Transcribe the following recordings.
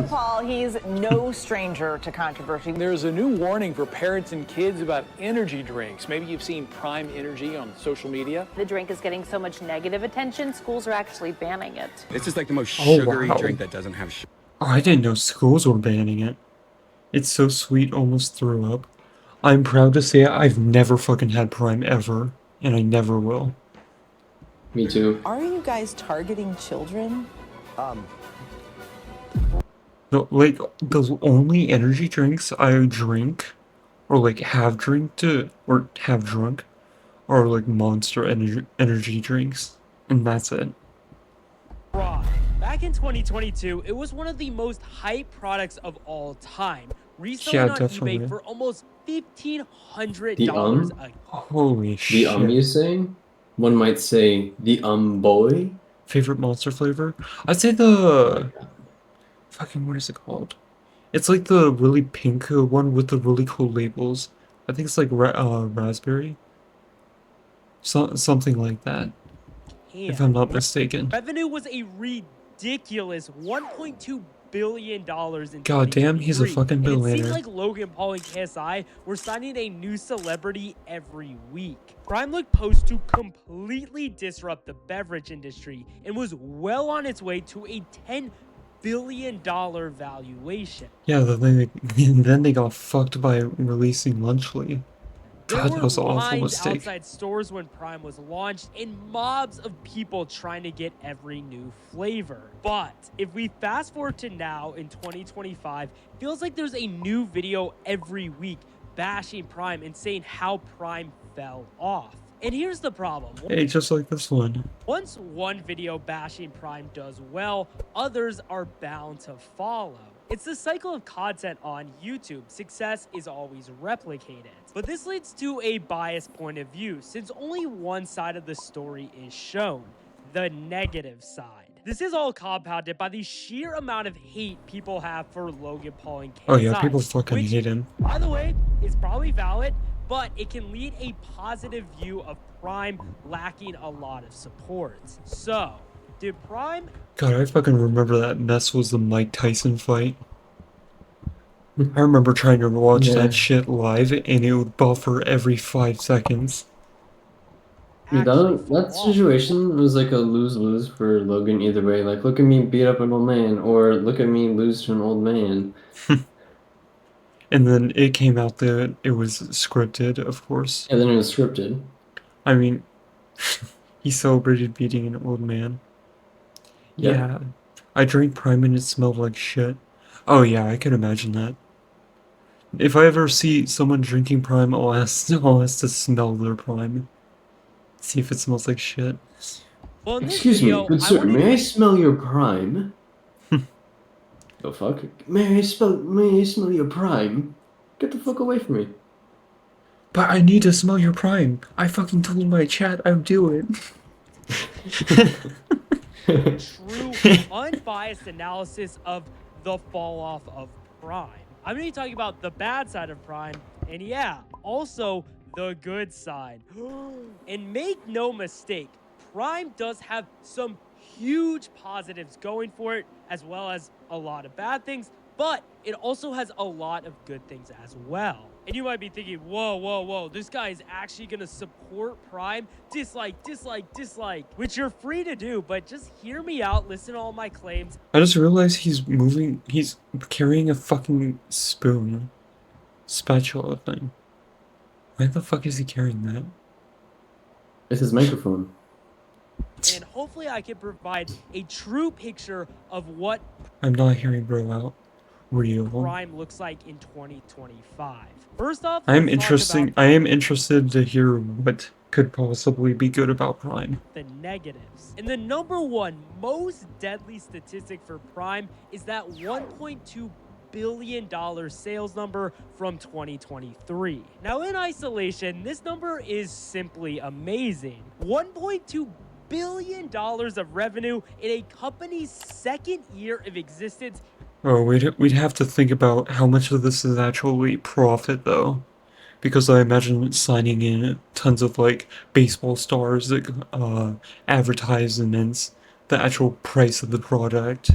Paul, he's no stranger to controversy. There's a new warning for parents and kids about energy drinks. Maybe you've seen Prime Energy on social media. The drink is getting so much negative attention, schools are actually banning it. It's just like the most sugary drink that doesn't have sugar. Oh, I didn't know schools were banning it. It's so sweet, almost threw up. I'm proud to say I've never fucking had Prime ever, and I never will. Me too. Are you guys targeting children? No, like, the only energy drinks I drink, or like have drunk, are like Monster energy drinks, and that's it. Back in 2022, it was one of the most hyped products of all time, reselling on eBay for almost $1,500 a Holy shit. The you saying? One might say the boy. Favorite Monster flavor? I'd say the fucking, what is it called? It's like the really pink one with the really cool labels. I think it's like raspberry. Something like that. If I'm not mistaken. Revenue was a ridiculous $1.2 billion in God damn, he's a fucking billionaire. It seems like Logan Paul and KSI were signing a new celebrity every week. Prime looked poised to completely disrupt the beverage industry and was well on its way to a $10 billion valuation. Yeah, then they got fucked by releasing Lunchly. God, that was an awful mistake. Outside stores when Prime was launched, and mobs of people trying to get every new flavor. But if we fast forward to now in 2025, it feels like there's a new video every week bashing Prime and saying how Prime fell off. And here's the problem. Hey, just like this one. Once one video bashing Prime does well, others are bound to follow. It's the cycle of content on YouTube. Success is always replicated. But this leads to a biased point of view, since only one side of the story is shown, the negative side. This is all compounded by the sheer amount of hate people have for Logan Paul and KSI. Oh yeah, people fucking hate him. By the way, is probably valid, but it can lead a positive view of Prime lacking a lot of support. So, did Prime... God, I fucking remember that mess was the Mike Tyson fight. I remember trying to watch that shit live, and it would buffer every 5 seconds. Dude, that situation was like a lose-lose for Logan either way. Like, look at me beat up an old man, or look at me lose to an old man. And then it came out that it was scripted, of course. And then it was scripted. I mean, he celebrated beating an old man. Yeah. I drank Prime and it smelled like shit. Oh yeah, I can imagine that. If I ever see someone drinking Prime, I'll ask to smell their Prime. See if it smells like shit. Well, excuse me, good sir, may I smell your Prime? The fuck? May I smell your Prime? Get the fuck away from me. But I need to smell your Prime. I fucking told my chat I'd do it. True, unbiased analysis of the fall off of Prime. I'm going to be talking about the bad side of Prime, and yeah, also the good side. And make no mistake, Prime does have some huge positives going for it, as well as a lot of bad things, but it also has a lot of good things as well. And you might be thinking, whoa, this guy is actually going to support Prime? Dislike, which you're free to do, but just hear me out, listen to all my claims. I just realized he's carrying a fucking spoon. Spatula thing. Why the fuck is he carrying that? It's his microphone. And hopefully I can provide a true picture of what I'm not hearing bro out. Real. Prime looks like in 2025. First off, I am interested to hear what could possibly be good about Prime. The negatives. And the number one most deadly statistic for Prime is that $1.2 billion sales number from 2023. Now in isolation, this number is simply amazing. $1.2 billion of revenue in a company's second year of existence. Oh, we'd have to think about how much of this is actually profit, though. Because I imagine signing in tons of, like, baseball stars, like, advertisements, the actual price of the product.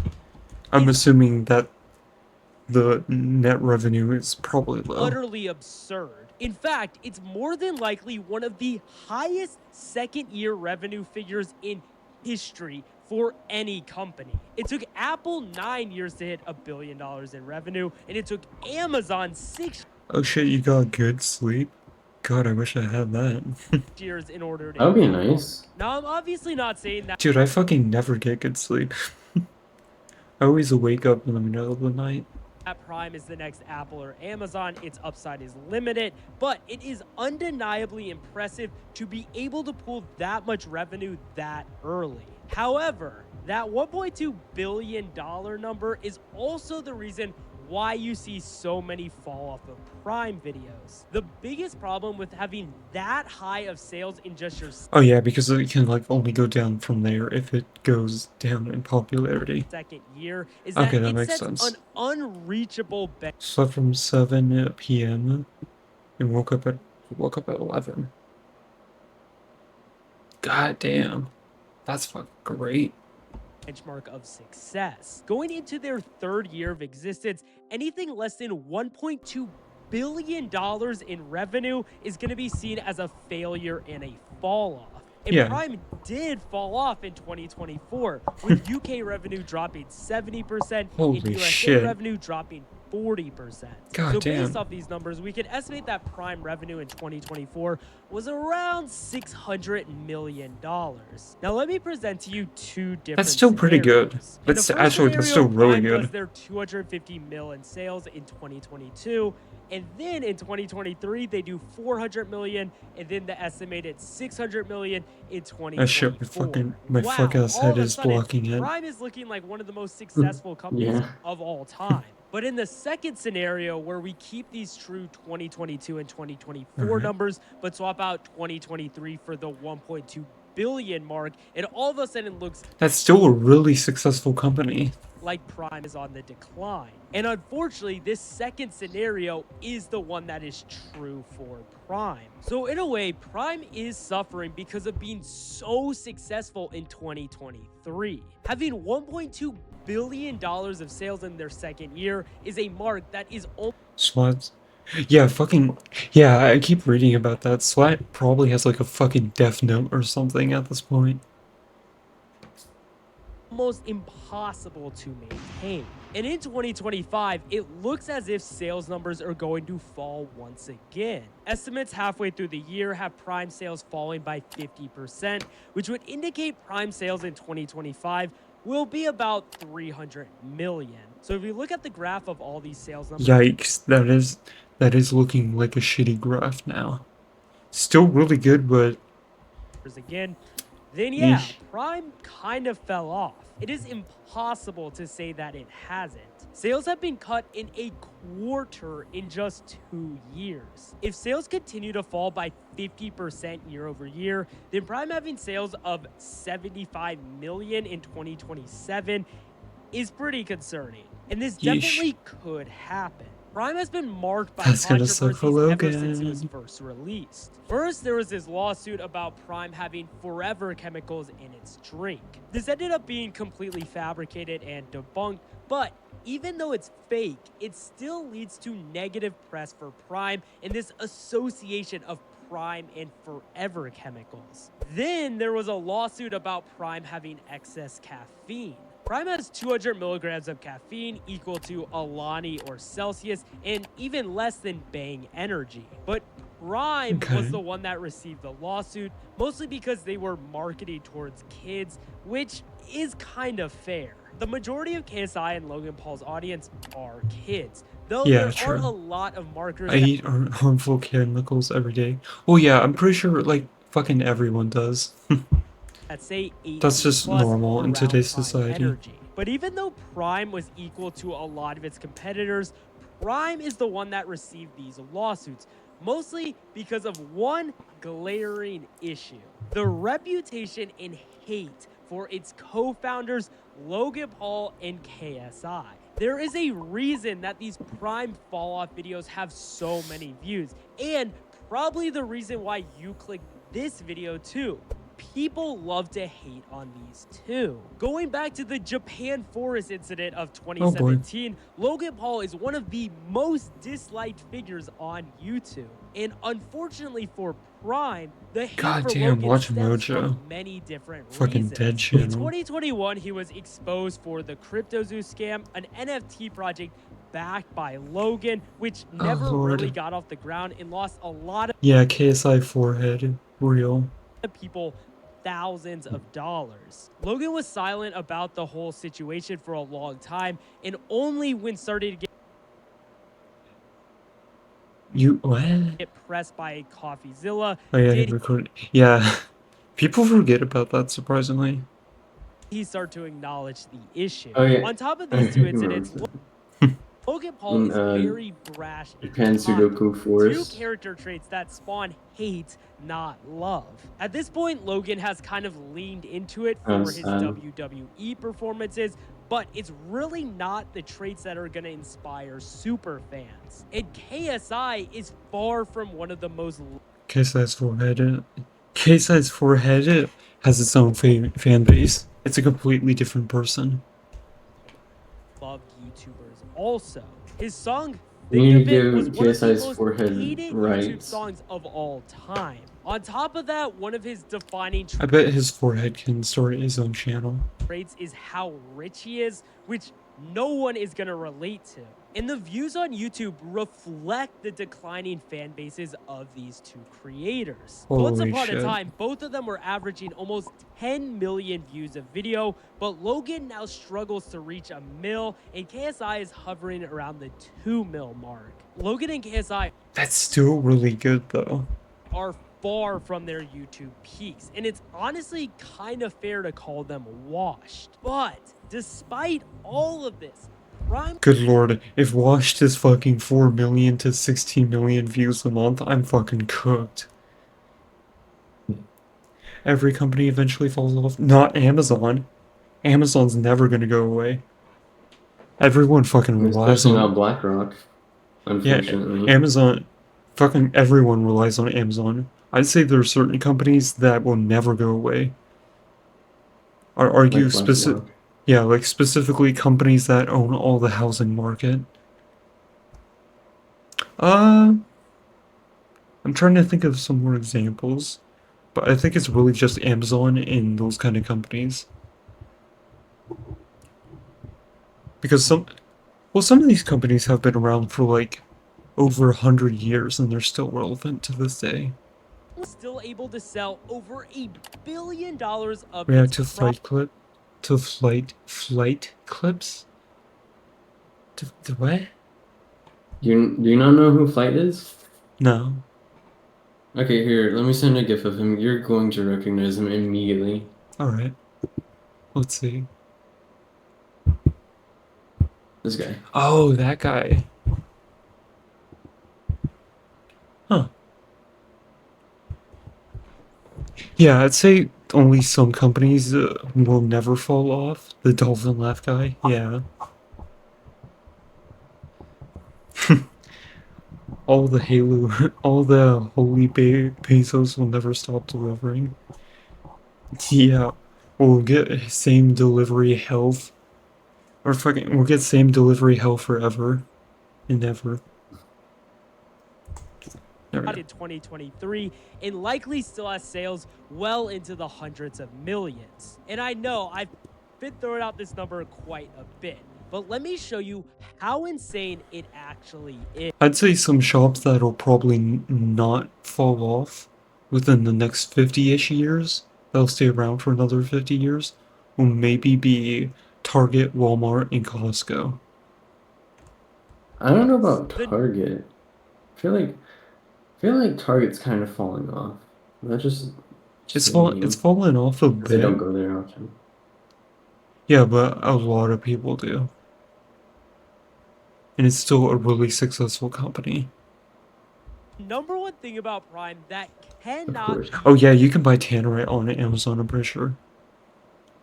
I'm assuming that the net revenue is probably low. utterly absurd. In fact, it's more than likely one of the highest second-year revenue figures in history for any company. It took Apple 9 years to hit $1 billion in revenue, and it took Amazon 6 Oh shit, you got good sleep? God, I wish I had that. years in order to That would be hit that nice. number. Now, I'm obviously not saying that Dude, I fucking never get good sleep. I always wake up in the middle of the night. Prime is the next Apple or Amazon. Its upside is limited, but it is undeniably impressive to be able to pull that much revenue that early. However, that $1.2 billion number is also the reason why you see so many fall off of Prime videos. The biggest problem with having that high of sales in just your Oh yeah, because it can like only go down from there if it goes down in popularity. second year is Okay, that that it makes sets sense. an unreachable Slept from 7 p.m. and woke up at 11. God damn. That's fucking great. benchmark of success. Going into their third year of existence, anything less than $1.2 billion in revenue is going to be seen as a failure and a fall off. And Yeah. Prime did fall off in 2024, with UK revenue dropping 70% Holy and USA shit. revenue dropping 40%. God so damn. based off these numbers, we can estimate that Prime revenue in 2024 was around $600 million. Now let me present to you two different That's still pretty good. scenarios. In That's the first actually, that's scenario, still really Prime does good. their 250 mil in sales in 2022, and then in 2023 they do 400 million, and then the estimated 600 million in 2024. That shit, my Wow, fuck ass all head of a is sudden, blocking it. Prime is looking like one of the most successful companies Yeah. of all time. But in the second scenario, where we keep these true 2022 and 2024 Alright. numbers, but swap out 2023 for the 1.2 billion mark, it all of a sudden looks That's still a really successful company. like Prime is on the decline. And unfortunately, this second scenario is the one that is true for Prime. So in a way, Prime is suffering because of being so successful in 2023. Having $1.2 billion of sales in their second year is a mark that is SWAT. Yeah, fucking. Yeah, I keep reading about that. SWAT probably has like a fucking death note or something at this point. almost impossible to maintain. And in 2025, it looks as if sales numbers are going to fall once again. Estimates halfway through the year have Prime sales falling by 50%, which would indicate Prime sales in 2025 will be about 300 million. So if you look at the graph of all these sales numbers, Yikes, that is looking like a shitty graph now. Still really good, but again, then yeah, Yeesh. Prime kind of fell off. It is impossible to say that it hasn't. Sales have been cut in a quarter in just 2 years. If sales continue to fall by 50% year over year, then Prime having sales of 75 million in 2027 is pretty concerning. And this Yeesh. definitely could happen. Prime has been marked by That's gonna suck for controversies ever since it was Logan. first released. First, there was this lawsuit about Prime having forever chemicals in its drink. This ended up being completely fabricated and debunked, but even though it's fake, it still leads to negative press for Prime and this association of Prime and forever chemicals. Then there was a lawsuit about Prime having excess caffeine. Prime has 200 milligrams of caffeine, equal to Alani or Celsius, and even less than Bang Energy. But Prime Okay. was the one that received the lawsuit, mostly because they were marketing towards kids, which is kind of fair. The majority of KSI and Logan Paul's audience are kids, though Yeah, there true. are a lot of marketers I eat harmful chemicals every day. Oh yeah, I'm pretty sure like fucking everyone does. that say 18 That's just plus normal in around today's Prime society. Energy. But even though Prime was equal to a lot of its competitors, Prime is the one that received these lawsuits, mostly because of one glaring issue: the reputation and hate for its co-founders Logan Paul and KSI. There is a reason that these Prime fall-off videos have so many views, and probably the reason why you clicked this video too. people love to hate on these two. Going back to the Japan Forest incident of 2017, Logan Paul is one of the most disliked figures on YouTube. And unfortunately for Prime, the hate God for damn, Logan watch stems Mojo. from many different Fucking reasons. dead In channel. 2021, he was exposed for the CryptoZoo scam, an NFT project backed by Logan, which never Lord. really got off the ground and lost a lot of Yeah, KSI forehead. Real. people thousands of dollars. Logan was silent about the whole situation for a long time, and only when started to You what? get pressed by CoffeeZilla Oh yeah, he did recorded. Yeah. People forget about that, surprisingly. he start to acknowledge the issue. Oh yeah. On top of these two incidents, Logan Paul In is very brash and Japan cocky. Sudoku Two Forest. character traits that spawn hate, not love. At this point, Logan has kind of leaned into it for his sad. WWE performances, but it's really not the traits that are going to inspire super fans. And KSI is far from one of the most KSI's forehead. KSI's forehead has its own fan base. It's a completely different person. loved YouTubers also. His song You need Think to of It give was one of the KSI's most forehead hated YouTube rights. songs of all time. On top of that, one of his defining I bet his forehead can start his own channel. traits is how rich he is, which no one is going to relate to. And the views on YouTube reflect the declining fan bases of these two creators. Once Holy upon shit. a time, both of them were averaging almost 10 million views a video, but Logan now struggles to reach a mil, and KSI is hovering around the 2 mil mark. Logan and KSI That's still really good, though. are far from their YouTube peaks, and it's honestly kind of fair to call them washed. But despite all of this, Prime Good lord, if Washed is fucking 4 million to 16 million views a month, I'm fucking cooked. Every company eventually falls off. Not Amazon. Amazon's never gonna go away. Everyone fucking relies Especially not on... BlackRock, Yeah, unfortunately. Amazon... Fucking everyone relies on Amazon. I'd say there are certain companies that will never go away. I'd argue Like specific... BlackRock. Yeah, like specifically companies that own all the housing market. I'm trying to think of some more examples, but I think it's really just Amazon and those kind of companies. Because some of these companies have been around for like over 100 years and they're still relevant to this day. was still able to sell over $1 billion of React to its flight clips? To what? Do you not know who Flight is? No. Okay, here, let me send a gif of him. You're going to recognize him immediately. Alright. Let's see. This guy. Oh, that guy. Huh. Yeah, I'd say only some companies will never fall off. The dolphin laugh guy, yeah. All the all the holy pesos will never stop delivering. Yeah, we'll get same delivery hell, or fucking, we'll get same delivery hell forever and ever. There we go. in 2023 and likely still has sales well into the hundreds of millions. And I know I've been throwing out this number quite a bit, but let me show you how insane it actually is. I'd say some shops that'll probably not fall off within the next 50-ish years, they'll stay around for another 50 years, will maybe be Target, Walmart, and Costco. I don't know about Target. I feel like Target's kind of falling off. That just It's fallen off a they don't bit. go there often. Yeah, but a lot of people do. And it's still a really successful company. Number one thing about Prime that Of cannot course. Oh yeah, you can buy Tannerite on Amazon, I'm pretty sure.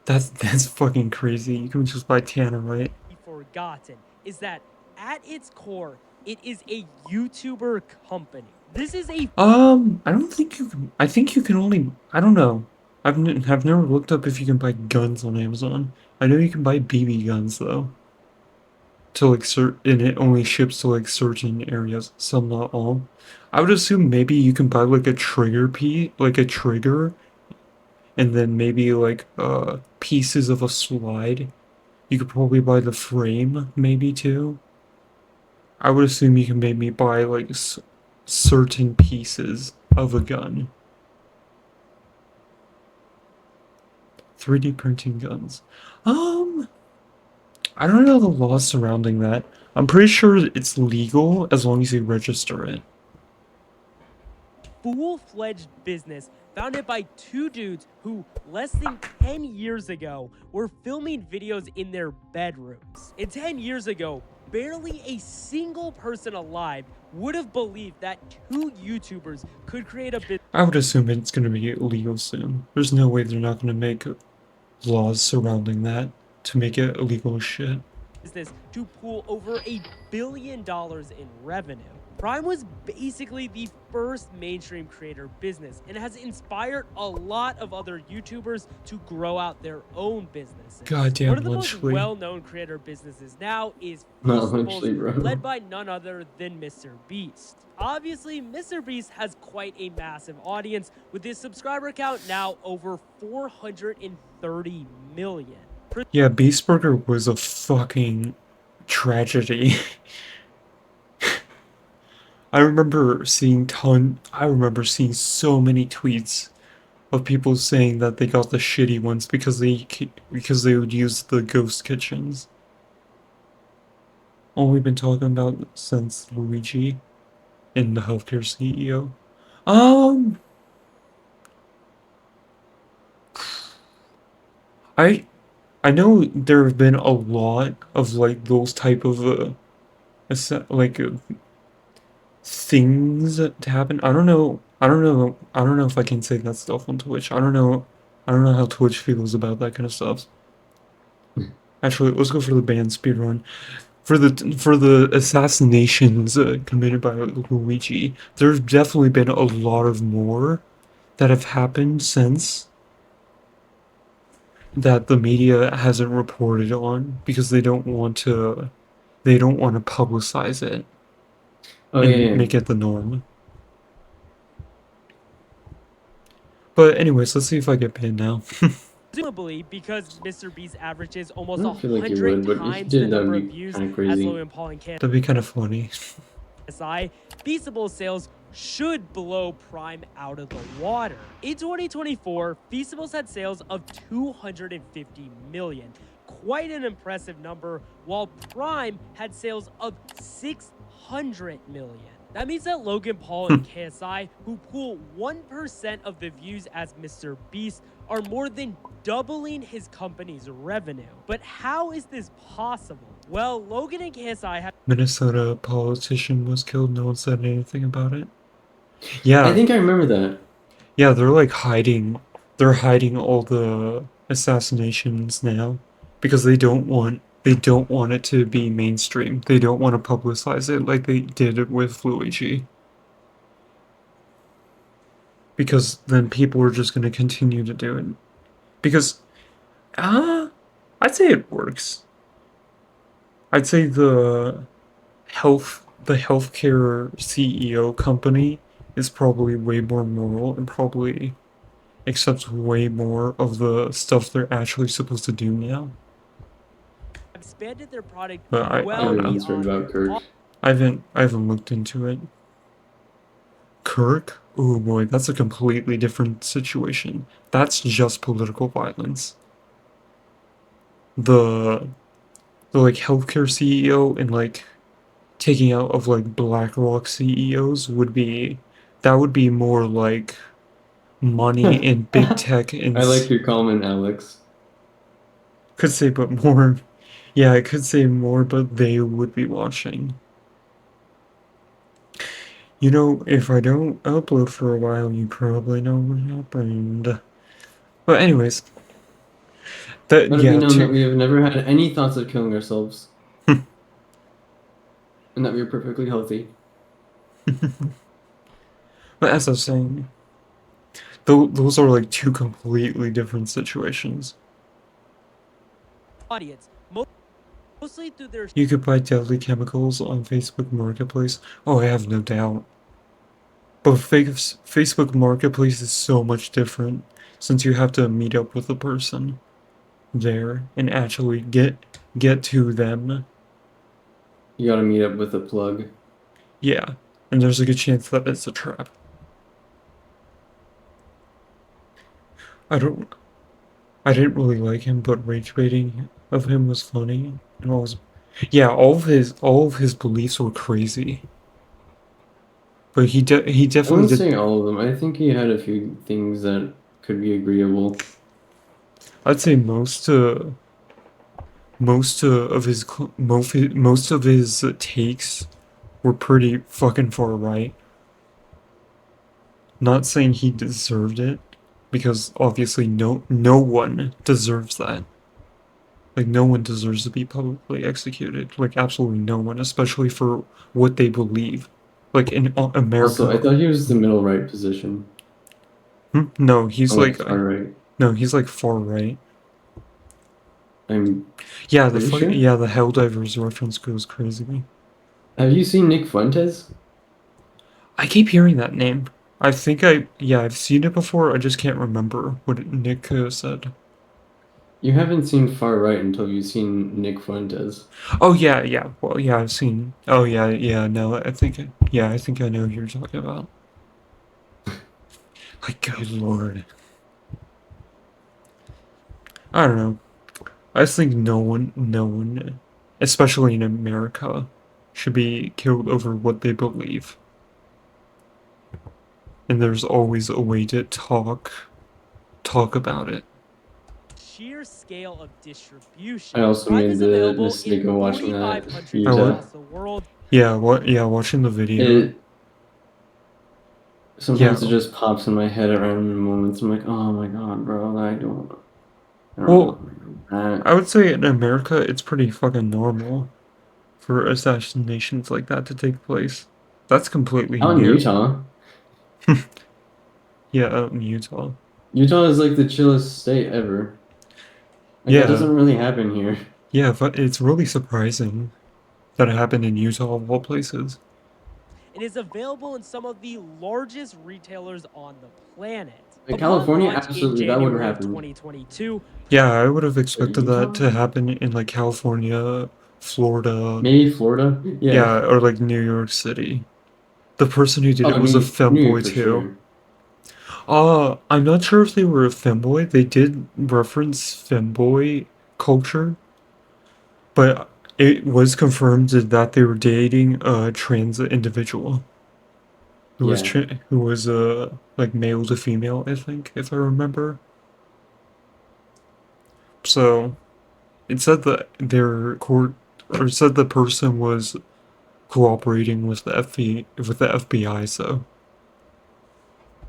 That's fucking crazy. You can just buy Tannerite. be forgotten is that at its core, it is a YouTuber company. This is a I don't think you can. I think you can only. I don't know. I've never looked up if you can buy guns on Amazon. I know you can buy BB guns though. To like and it only ships to like certain areas, some not all. I would assume maybe you can buy like a trigger like a trigger, and then maybe like pieces of a slide. You could probably buy the frame maybe too. I would assume you can maybe buy like certain pieces of a gun. 3D printing guns. I don't know the laws surrounding that. I'm pretty sure it's legal as long as you register it. Full-fledged business founded by two dudes who less than 10 years ago were filming videos in their bedrooms. And 10 years ago, barely a single person alive would have believed that two YouTubers could create a business. I would assume it's going to be illegal soon. There's no way they're not going to make laws surrounding that to make it illegal as shit. To pool over $1 billion in revenue. Prime was basically the first mainstream creator business and has inspired a lot of other YouTubers to grow out their own businesses. Goddamn, One of the most Lynchley. well-known creator businesses now is Not Feastables, Lynchley, bro. led by none other than Mr. Beast. Obviously, Mr. Beast has quite a massive audience, with his subscriber count now over 430 million. Yeah, Beast Burger was a fucking tragedy. I remember seeing so many tweets of people saying that they got the shitty ones because they would use the ghost kitchens. All we've been talking about since Luigi and the healthcare CEO. I know there have been a lot of like those type of things to happen. I don't know if I can say that stuff on Twitch. I don't know how Twitch feels about that kind of stuff. Actually, let's go for the band speedrun. For the assassinations committed by Luigi, there's definitely been a lot of more that have happened since that the media hasn't reported on because they don't want to publicize it and make it the norm. But anyways, let's see if I get paid now. Presumably, because Mr. Beast averages almost I don't feel like you 100 would, but if you times the did, that'd number be of views kinda as crazy. Logan Paul and That'd be kind of funny. KSI, Feastables sales should blow Prime out of the water. In 2024, Feastables had sales of 250 million. Quite an impressive number, while Prime had sales of 600 million. That means that Logan Paul and KSI, who pool 1% of the views as Mr. Beast, are more than doubling his company's revenue. But how is this possible? Well, Logan and KSI have Minnesota politician was killed. No one said anything about it. Yeah, I think I remember that. yeah, they're like hiding. They're hiding all the assassinations now because they don't want it to be mainstream. They don't want to publicize it like they did with Luigi. Because then people are just going to continue to do it. Because I'd say it works. I'd say the healthcare CEO company is probably way more moral and probably accepts way more of the stuff they're actually supposed to do now. expanded their product But I well don't know. Concerned about Kirk. I haven't looked into it. Kirk? Oh boy, that's a completely different situation. That's just political violence. The like healthcare CEO and like taking out of like BlackRock CEOs would be more like money and big tech and I like your comment, Alex. could say but more. Yeah, I could say more, but they would be watching. You know, if I don't upload for a while, you probably know what happened. But anyways, Let it be yeah, known that we have never had any thoughts of killing ourselves. And that we are perfectly healthy. but as I was saying, those are like two completely different situations. audience, mostly through their You could buy deadly chemicals on Facebook Marketplace. Oh, I have no doubt. But Facebook Marketplace is so much different since you have to meet up with the person there and actually get to them. You gotta meet up with a plug. Yeah, and there's a good chance that it's a trap. I didn't really like him, but rage baiting of him was funny. And yeah, all of his beliefs were crazy. But he I definitely wouldn't did. say all of them. I think he had a few things that could be agreeable. I'd say most of his takes were pretty fucking far right. Not saying he deserved it, because obviously no one deserves that. Like, no one deserves to be publicly executed. Like, absolutely no one, especially for what they believe. Like, in America. Also, I thought he was the middle right position. No, he's Or like, far right. no, he's like far right. I'm Yeah, pretty sure. yeah, the Helldivers reference goes crazy. Have you seen Nick Fuentes? I keep hearing that name. I think yeah, I've seen it before. I just can't remember what Nick said. You haven't seen far right until you've seen Nick Fuentes. Oh yeah, yeah. Well, yeah, I've seen. Oh yeah, yeah. No, I think. Yeah, I think I know who you're talking about. Like, good lord. I don't know. I just think no one, especially in America, should be killed over what they believe. And there's always a way to talk about it. sheer scale of distribution. I also Prime made is the available mistake in of watching 45 that countries few times. across the world. Yeah, watching the video. Sometimes Yeah. it just pops in my head at random moments. I'm like, oh my god, bro, I don't Well, know. I would say in America, it's pretty fucking normal for assassinations like that to take place. That's completely Out in new. Utah. Yeah, out in Utah. Utah is like the chillest state ever. Like, Yeah. that doesn't really happen here. Yeah, but it's really surprising that it happened in Utah of all places. It is available in some of the largest retailers on the planet. In Upon California, launch absolutely, in that would have January of happened. 2022, Yeah, I would have expected that Utah? to happen in like California, Florida. Maybe Florida? Yeah, or like New York City. The person who did Oh, it was a New York femboy for too. sure. I'm not sure if they were a femboy. They did reference femboy culture, but it was confirmed that they were dating a trans individual Yeah. who was like male to female, I think, if I remember. So it said that their court or said the person was cooperating with the FBI. So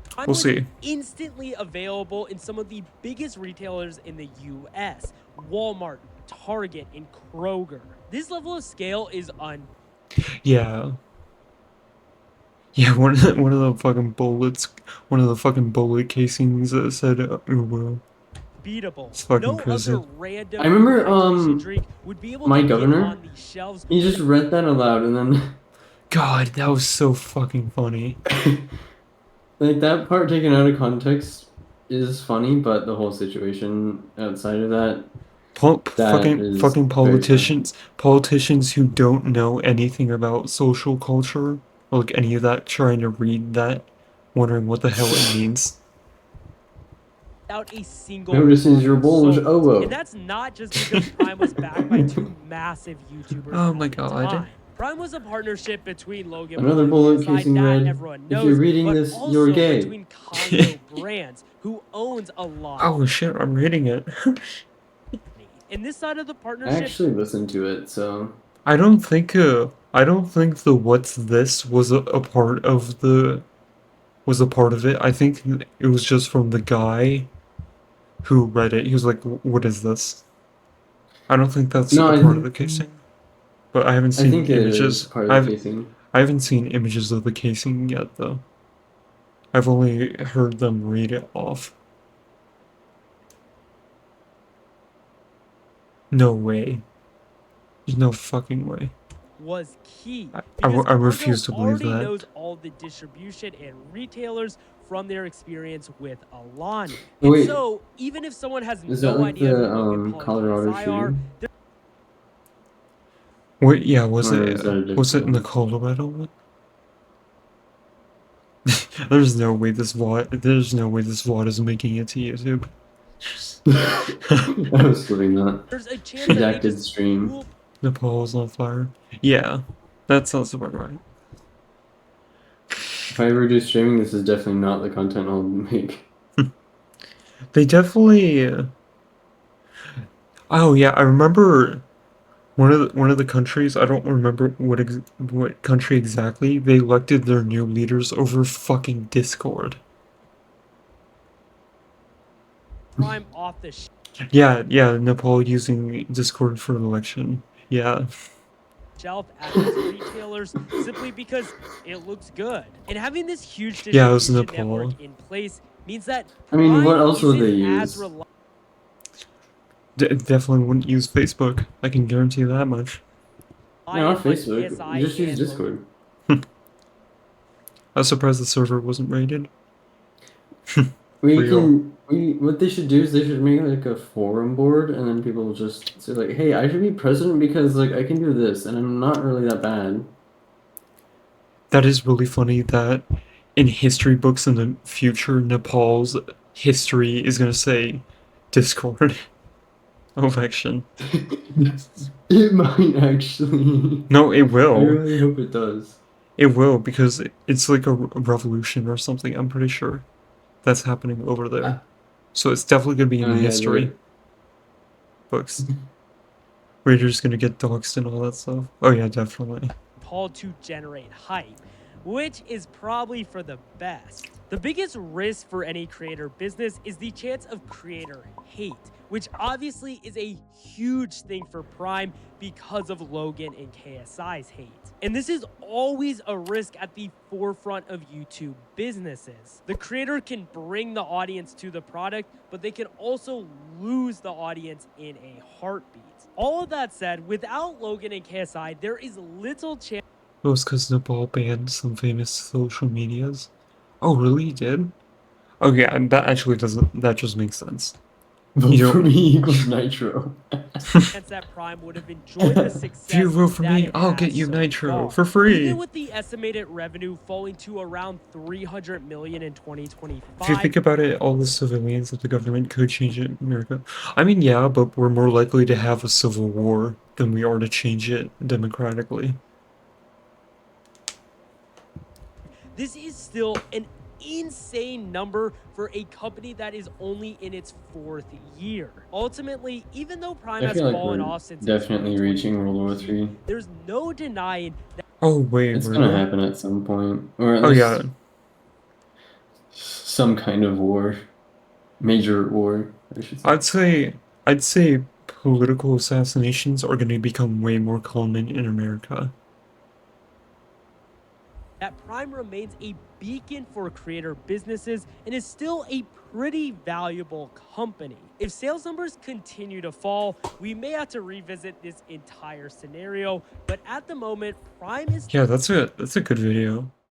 Prime we'll was see. instantly available in some of the biggest retailers in the U.S. Walmart, Target, and Kroger. This level of scale is Yeah. Yeah, one of the fucking bullets, one of the fucking bullet casings that said Uwu. unbeatable. It's fucking No crazy. other random I remember, hydration drink would be able my to governor, get on these shelves. He just read that aloud and then... God, that was so fucking funny. like, that part taken out of context is funny, but the whole situation outside of that... is Fucking very sad. politicians who don't know anything about social culture, or like any of that, trying to read that, wondering what the hell it means. Without a single Notices your bulge sold. oboe. And that's not just because Prime was backed by two massive YouTubers Oh at my the God. time. Prime was a partnership between Logan Another Paul and bullet PSI, casing that read, everyone "If knows, you're reading but this, also you're gay." between Congo Brands, who owns a lot. Oh shit, I'm reading it. And this side of the I partnership actually listened to it, so... I don't think the what's this was a part of it. I think it was just from the guy who read it. He was like, "What is this?" I don't think that's No, a I part of think- the casing. But I haven't I seen think it is images. part of the casing. I haven't seen images of the casing yet, though. I've only heard them read it off. No way. There's no fucking way. Was key I because refuse to Cargill believe already that. knows all the distribution and retailers from their experience with Alani. Oh, And wait. so, even if someone has Is that no like idea the who Logan Paul and Colorado KSI are, shooting? Wait, yeah, was Or is that a it was it in the different Colorado one? There's no way this VOD is making it to YouTube. I was living that. there's a chance that they Redacted just stream. fool Nepal's on fire. Yeah, that sounds about right. If I ever do streaming, this is definitely not the content I'll make. They definitely. Oh yeah, I remember one of the countries. I don't remember what country exactly. They elected their new leaders over fucking Discord. Prime off the Yeah, Nepal using Discord for the election. Yeah. shelf at these retailers simply because it looks good. And having this huge Yeah, it was distribution Nepal. network in place means that I mean, what Prime else would isn't they as use? reliable. Definitely wouldn't use Facebook. I can guarantee that much. No, not on Facebook. KSI You just use and Discord. I was surprised the server wasn't rated. What they should do is they should make like a forum board, and then people will just say like, "Hey, I should be president because like I can do this, and I'm not really that bad." That is really funny that in history books in the future, Nepal's history is gonna say Discord election. It might actually. No, it I will. really hope it does. It will, because it's like a revolution or something, I'm pretty sure. That's happening over there. So it's definitely gonna be in Oh, the yeah, history books. Where you're just gonna get doxxed and all that stuff. Oh yeah, definitely. Paul to generate hype, which is probably for the best. The biggest risk for any creator business is the chance of creator hate, which obviously is a huge thing for Prime because of Logan and KSI's hate. And this is always a risk at the forefront of YouTube businesses. The creator can bring the audience to the product, but they can also lose the audience in a heartbeat. All of that said, without Logan and KSI, there is little chance It was because Nepal banned some famous social medias. Oh, really? He did? Oh yeah, and that actually doesn't. That just makes sense. Vote You for don't- me equals Nitro. that Prime would have enjoyed the success. If you vote for that me, it I'll has get you so Nitro far. for free. Even with the estimated revenue falling to around 300 million in 2025. If you think about it, all the civilians that the government could change it in America. I mean, yeah, but we're more likely to have a civil war than we are to change it democratically. This is still an insane number for a company that is only in its 4th year. Ultimately, even though Prime I has feel like fallen we're off since definitely reaching World War 2020, III. there's no denying that Oh wait, It's really? gonna happen at some point, or at Oh least yeah, some kind of war, major war, I should say. I'd say political assassinations are going to become way more common in America. Prime remains a beacon for creator businesses and is still a pretty valuable company. If sales numbers continue to fall, we may have to revisit this entire scenario, but at the moment, Prime is Yeah, that's a good video.